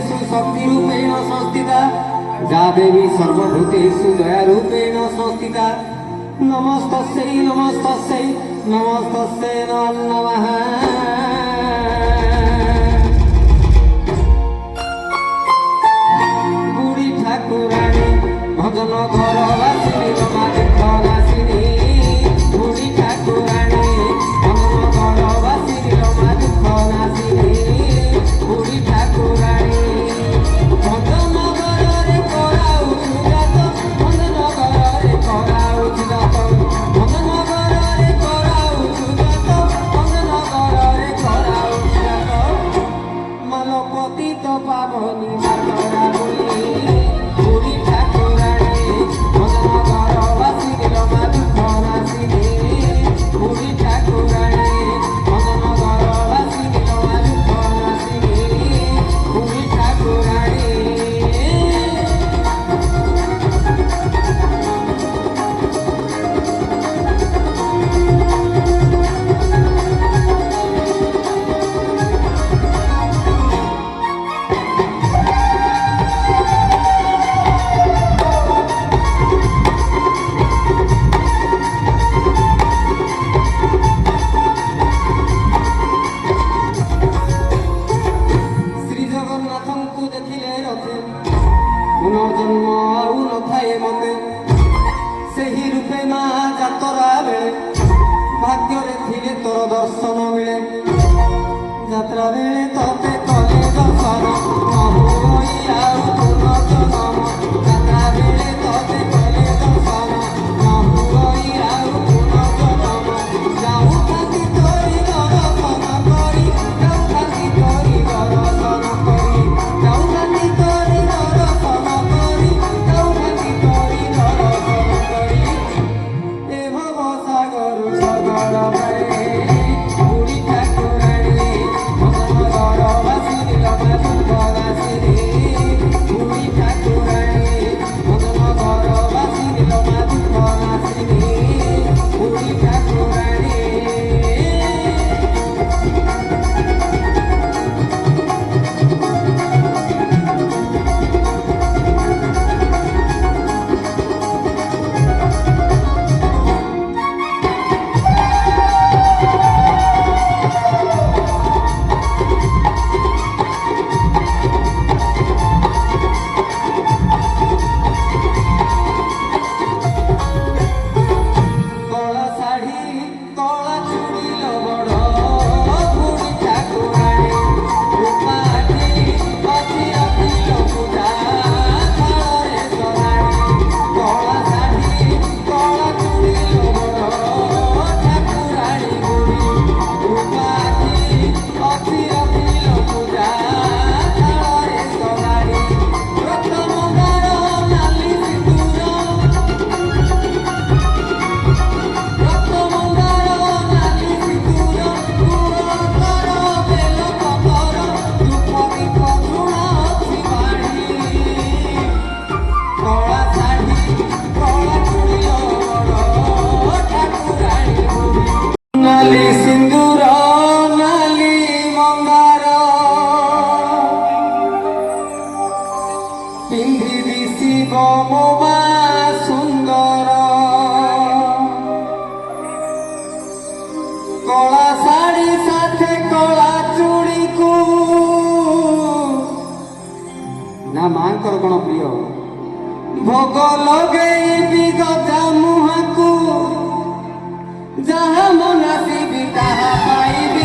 सर्वेषु शक्तिरूपेण संस्थिता जा देवी सर्वभूतेषु दयारूपेण संस्थिता नमस्तस्यै नमस्तस्यै नमस्तस्यै नमः। बुढ़ी ठाकुराणी भजन घर बासिनी रमा देख नासिनी बुढ़ी ठाकुराणी भजन घर बासिनी रमा देख नासिनी बुढ़ी ठाकुराणी भजन घरे कराउछु जात भजन घरे कराउछु जात भजन घरे कराउछु जात भजन घरे कराउछु जात मन पतित पावनी मातरा बोली बुढ़ी ठाकुराणी भजन घर बासिनी रमा दुख नासिनी बुढ़ी ठाकुराणी भजन घर बासिनी रमा दुख नासिनी बुढ़ी ठाकुराणी। ଜଗନ୍ନାଥଙ୍କୁ ଦେଖିଲେ ରଥେ ପୁନର୍ଜନ୍ମ ଆଉ ନଥାଏ ମତେ ସେହି ରୂପେ ମା ଯାତ୍ରା ବେଳେ ଭାଗ୍ୟରେ ଥିଲେ ତୋର ଦର୍ଶନ ମିଳେ ଯାତ୍ରା ବେଳେ ତତେ କଲେ ଦର୍ଶନ ନହୁଇ ଆଉ ପୁନର୍ଜନ୍ମ ଯାତ୍ରା ବେଳେ ତତେ କଲେ ଦର୍ଶନ ନହୁଇ ଆଉ ପୁନର୍ଜନ୍ମ ଯାଉଥାନ୍ତି ତୋରି ଦର୍ଶନ କରି ଯାଉଥାନ୍ତି ତୋରି ଦର୍ଶନ କରି ଯାଉଥାନ୍ତି ତୋରି ଦର୍ଶନ କରି ଯାଉଥାନ୍ତି ତୋରି ଦର୍ଶନ କରି ଏ ଭବ ସାଗର ସଗର ବେଳେ ବୁଢ଼ୀ ଠାକୁରାଣୀ ଭଜନ ଘର ବାସିନି रमा ଦୁଃଖ ନାସିନି ବୁଢ଼ୀ ଠାକୁରାଣୀ ଭଜନ ଘର ବାସିନି रमा ଦୁଃଖ ନାସିନି ବୁଢ଼ୀ ଠାକୁରାଣୀ। କଳା ଶାଢ଼ୀ କଳା ଚୁଡ଼ି ଲବଡ଼ ବୁଢ଼ୀ ଠାକୁରାଣୀ ରୂପା ଆଖି ଅଛି ଅଖିଲ ପୂଜା ଥାଳରେ ସରାଣୀ କଳା ଶାଢ଼ୀ କଳା ଚୁଡ଼ି ଲବଡ଼ ଠାକୁରାଣୀ ବୁଢ଼ୀ ରୂପା ଆଖି ଅଛି ଅଖିଲ ପୂଜା ଥାଳରେ ସରାଣୀ ରକ୍ତ ମନ୍ଦାର ନାଲି ସିନ୍ଦୁର ରକ୍ତ ମନ୍ଦାର ନାଲି ସିନ୍ଦୁର ଗୁଡ଼ତର ବେଲ ପତର ଧୂପ ଦୀପ ଝୁଣା ଅଛି ବାଣୀ କଳା ଶାଢ଼ୀ କଳା ଚୁଡ଼ି ଲବଡ଼ ଠାକୁରାଣୀ ବୁଢ଼ୀ ନାଲି ସିନ୍ଦୁର ନାଲି ମନ୍ଦାର ପିନ୍ଧି ଦିଶିବ ମୋ ମା ସୁନ୍ଦର କଳା ଶାଢ଼ୀ ସାଥେ କଳା ଚୁଡ଼ିକୁ ନା ମାଙ୍କର କଣ ପ୍ରିୟ ଭୋଗ ଲଗେଇବି ଗଜା ମୁହାଁକୁ ଯାହା ମନାସିବି ତାହା ପାଇବି